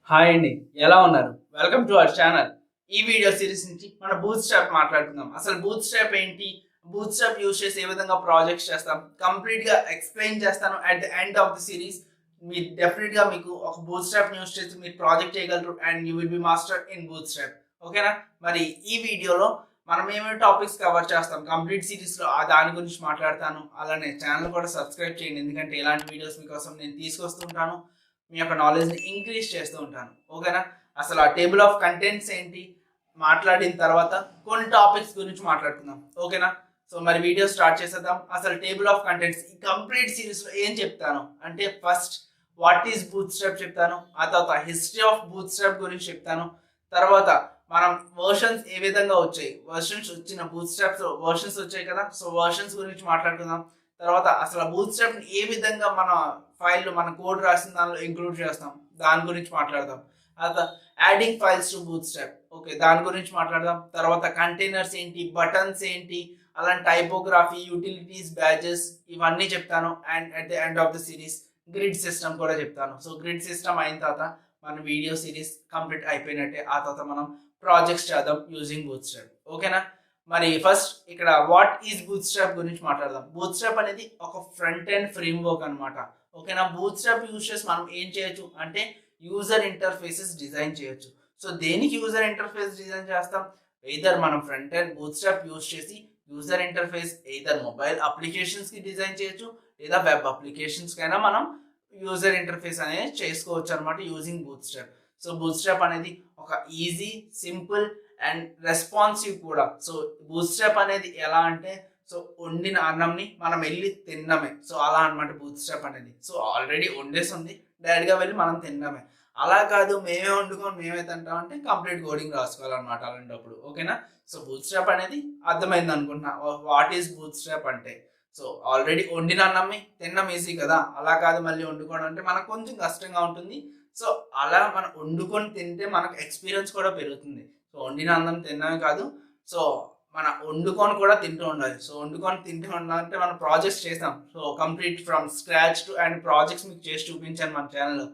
Hi అండి, ఎలా ఉన్నారు? Welcome to our channel. ఈ వీడియో సిరీస్ నుంచి మన బూట్స్ట్రాప్ మాట్లాడుకుందాం. అసలు బూట్స్ట్రాప్ ఏంటి, బూట్స్ట్రాప్ యూజ్ చేసి ఏ విధంగా ప్రాజెక్ట్స్ చేస్తాం, కంప్లీట్ గా ఎక్స్ప్లెయిన్ చేస్తాను. At the end of the series మీరు డెఫినెట్ గా మీకు ఒక బూట్స్ట్రాప్ యూజ్ చేసి మీరు ప్రాజెక్ట్ చేయగలరు and you will be master in bootstrap. ఓకేనా? మరి ఈ వీడియోలో మనం ఏమేమి టాపిక్స్ కవర్ చేస్తాం కంప్లీట్ సిరీస్ లో దాని గురించి మాట్లాడతాను. అలానే ఛానల్ కూడా సబ్స్క్రైబ్ చేయండి, ఎందుకంటే ఇలాంటి వీడియోస్ మీకోసం నేను తీసుకొస్తుంటాను. మీ యొక్క నాలెడ్జ్ని ఇంక్రీజ్ చేస్తూ ఉంటాను. ఓకేనా? అసలు ఆ టేబుల్ ఆఫ్ కంటెంట్స్ ఏంటి మాట్లాడిన తర్వాత కొన్ని టాపిక్స్ గురించి మాట్లాడుకుందాం. ఓకేనా? సో మరి వీడియో స్టార్ట్ చేసేద్దాం. అసలు టేబుల్ ఆఫ్ కంటెంట్స్ ఈ కంప్లీట్ సిరీస్లో ఏం చెప్తాను అంటే, ఫస్ట్ వాట్ ఈస్ బూట్స్ట్రాప్ చెప్తాను, ఆ తర్వాత హిస్టరీ ఆఫ్ బూట్స్ట్రాప్ గురించి చెప్తాను, తర్వాత మనం వర్షన్స్ ఏ విధంగా వచ్చాయి, వర్షన్స్ వచ్చిన బూట్స్ట్రాప్స్ వర్షన్స్ వచ్చాయి కదా, సో వర్షన్స్ గురించి మాట్లాడుకుందాం. తర్వాత అసలు బూట్స్ట్రాప్ ఏ విధంగా మన ఫైల్ మన కోడ్ రాసిన దానిలో ఇంక్లూడ్ చేస్తాం, దాని గురించి మాట్లాడదాం. తర్వాత adding files to bootstrap, okay, దాని గురించి మాట్లాడదాం. తర్వాత కంటైనర్స్ ఏంటి, బటన్స్ ఏంటి, అలాంటి టైపోగ్రఫీ, యూటిలిటీస్, బ్యాచెస్, ఇవన్నీ చెప్తాను. And at the end of the series grid system కూడా చెప్తాను. సో గ్రిడ్ సిస్టమ్ అయిన తర్వాత మన వీడియో సిరీస్ కంప్లీట్ అయిపోయినట్టే. ఆ తర్వాత మనం ప్రాజెక్ట్స్ చేద్దాం యూజింగ్ బూట్స్ట్రాప్. ఓకేనా? మరి ఫస్ట్ ఇక్కడ వాట్ ఈజ్ బూట్స్ట్రాప్ గురించి మాట్లాడదాం. బూట్స్ట్రాప్ అనేది ఒక ఫ్రంట్ ఎండ్ ఫ్రేమ్వర్క్ అనమాట. ఓకేనా? బూట్స్ట్రాప్ యూజ్ చేసి మనం ఏం చేయొచ్చు అంటే యూజర్ ఇంటర్ఫేసెస్ డిజైన్ చేయొచ్చు. సో దేనికి యూజర్ ఇంటర్ఫేస్ డిజైన్ చేస్తాం? ఎయిదర్ మనం ఫ్రంట్ ఎండ్ బూట్స్ట్రాప్ యూజ్ చేసి user interface either mobile applications కి డిజైన్ చేయొచ్చు, లేదా వెబ్ అప్లికేషన్స్ కైనా మనం యూజర్ ఇంటర్ఫేస్ అనేది చేసుకోవచ్చు అనమాట యూజింగ్ బూట్స్ట్రాప్. సో బూట్స్ట్రాప్ అనేది ఒక ఈజీ, సింపుల్ అండ్ రెస్పాన్సివ్ కూడా. సో బూట్స్ట్రాప్ అనేది ఎలా అంటే, సో వండిన అన్నంని మనం వెళ్ళి తినడమే. సో అలా అనమాట బూట్స్ట్రాప్ అనేది. సో ఆల్రెడీ వండేసి ఉంది, డైరెక్ట్గా వెళ్ళి మనం తినడమే. అలా కాదు మేమే వండుకొని మేమే తింటాం అంటే కంప్లీట్ కోడింగ్ రాసుకోవాలన్నమాట అలాంటప్పుడు. ఓకేనా? సో బూట్స్ట్రాప్ అనేది అర్థమైంది అనుకుంటున్నా వాట్ ఈస్ బూట్స్ట్రాప్ అంటే. సో ఆల్రెడీ వండిన అన్నమే తినడం ఈజీ కదా, అలా కాదు మళ్ళీ వండుకోవడం అంటే మనకు కొంచెం కష్టంగా ఉంటుంది. సో అలా మనం వండుకొని తింటే మనకు ఎక్స్పీరియన్స్ కూడా పెరుగుతుంది. సో వండిన అన్నం తినడమే కాదు, సో మన వండుకొని కూడా తింటూ ఉండాలి. సో వండుకొని తింటూ ఉండాలంటే మనం ప్రాజెక్ట్స్ చేస్తాం. So complete from scratch to and projects మీకు చేసి చూపించాను మన ఛానల్లో.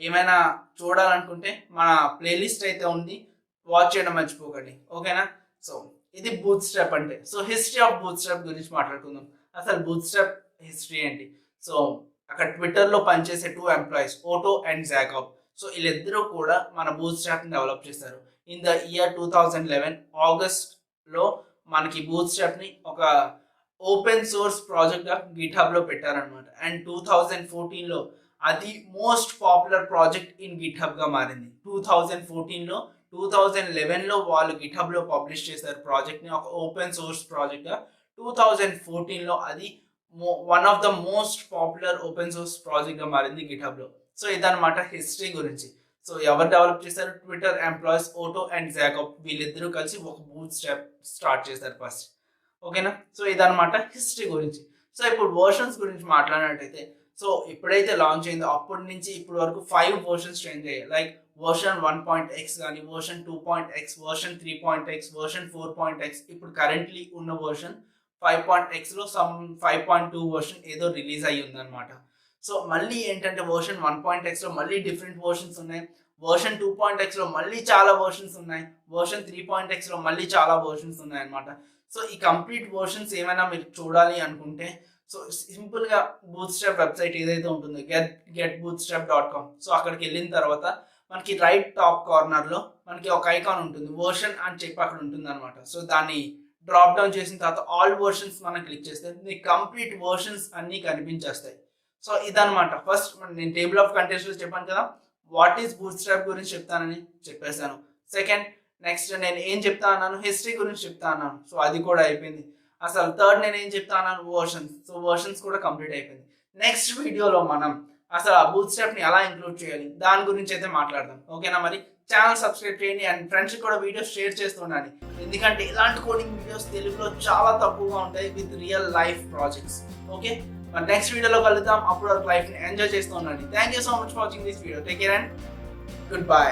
ఏమైనా చూడాలనుకుంటే మన ప్లేలిస్ట్ అయితే ఉంది, వాచ్ చేయడం మర్చిపోకండి. ఓకేనా? సో ఇది బూట్స్ట్రాప్ అంటే. సో హిస్టరీ ఆఫ్ బూట్స్ట్రాప్ గురించి మాట్లాడుకుందాం. అసలు బూట్స్ట్రాప్ హిస్టరీ ఏంటి? సో అక్కడ ట్విట్టర్లో పనిచేసే 2 employees Otto and Jacob. So వీళ్ళిద్దరూ కూడా మన బూట్స్ట్రాప్ని డెవలప్ చేశారు. ఇన్ ద ఇయర్ 2011 ఆగస్ట్లో మనకి బూట్స్ట్రాప్ని ఒక ఓపెన్ సోర్స్ ప్రాజెక్ట్గా గిట్హబ్లో పెట్టారనమాట. అండ్ 2014లో అది మోస్ట్ పాపులర్ ప్రాజెక్ట్ ఇన్ గిట్హబ్గా మారింది. 2014లో 2011లో వాళ్ళు గిట్హబ్లో పబ్లిష్ చేశారు ప్రాజెక్ట్ని ఒక ఓపెన్ సోర్స్ ప్రాజెక్ట్గా. 2014లో అది one of the most popular open source ప్రాజెక్ట్గా మారింది గిట్హబ్లో. సో ఇదన్నమాట హిస్టరీ గురించి. సో ఎవరు డెవలప్ చేశారు? Twitter employees Otto and Jacob, వీళ్ళిద్దరూ కలిసి ఒక బూట్స్ట్రాప్ స్టార్ట్ చేశారు ఫస్ట్. ఓకేనా? సో ఇదన్నమాట హిస్టరీ గురించి. సో ఇప్పుడు వర్షన్స్ గురించి మాట్లాడినట్టయితే, సో ఎప్పుడైతే లాంచ్ అయిందో అప్పటి నుంచి ఇప్పటి వరకు 5 వర్షన్స్ చేంజ్ అయ్యాయి. లైక్ వర్షన్ 1.x కానీ, version 2.x, version 3.x, version 4.x, ఇప్పుడు కరెంట్లీ ఉన్న వర్షన్ 5.xలో సమ్ 5.2 వర్షన్ ఏదో రిలీజ్ అయ్యి ఉందన్నమాట. సో మళ్ళీ ఏంటంటే వర్షన్ 1.xలో మళ్ళీ డిఫరెంట్ వర్షన్స్ ఉన్నాయి, వర్షన్ 2.xలో మళ్ళీ చాలా వర్షన్స్ ఉన్నాయి, వర్షన్ 3.xలో మళ్ళీ చాలా వర్షన్స్ ఉన్నాయి అనమాట. సో ఈ కంప్లీట్ వర్షన్స్ ఏమైనా మీరు చూడాలి అనుకుంటే, సో సింపుల్గా బూట్స్ట్రాప్ వెబ్సైట్ ఏదైతే ఉంటుందో getbootstrap.com, సో అక్కడికి వెళ్ళిన తర్వాత మనకి రైట్ టాప్ కార్నర్లో మనకి ఒక ఐకాన్ ఉంటుంది, వర్షన్ అని చెప్పి అక్కడ ఉంటుంది అనమాట. సో దాన్ని డ్రాప్ డౌన్ చేసిన తర్వాత ఆల్ వర్షన్స్ మనం క్లిక్ చేస్తే మీకు కంప్లీట్ వర్షన్స్ అన్నీ కనిపించేస్తాయి. సో ఇదనమాట. ఫస్ట్ నేను టేబుల్ ఆఫ్ కంటెంట్స్లో చెప్పాను కదా, వాట్ ఈస్ బూట్స్ట్రాప్ గురించి చెప్తానని చెప్పేశాను. సెకండ్, నెక్స్ట్ నేను ఏం చెప్తా అన్నాను, హిస్టరీ గురించి చెప్తా అన్నాను. సో అది కూడా అయిపోయింది. అసలు థర్డ్ నేను ఏం చెప్తా అన్నాను, వర్షన్స్. సో వర్షన్స్ కూడా కంప్లీట్ అయిపోయింది. నెక్స్ట్ వీడియోలో మనం అసలు ఆ బూట్స్ట్రాప్ని ఎలా ఇంక్లూడ్ చేయాలి దాని గురించి అయితే మాట్లాడదాం. ఓకేనా? మరి ఛానల్ సబ్స్క్రైబ్ చేయండి అండ్ ఫ్రెండ్స్కి కూడా వీడియోస్ షేర్ చేస్తుండండి, ఎందుకంటే ఇలాంటి కోడింగ్ వీడియోస్ తెలుగులో చాలా తక్కువగా ఉంటాయి with real life projects. Okay, మరి నెక్స్ట్ వీడియోలో కలుద్దాం. అప్పుడు లైఫ్ని ఎంజాయ్ చేస్తూ ఉండండి. Thank you so much for watching this video. Take care and good bye.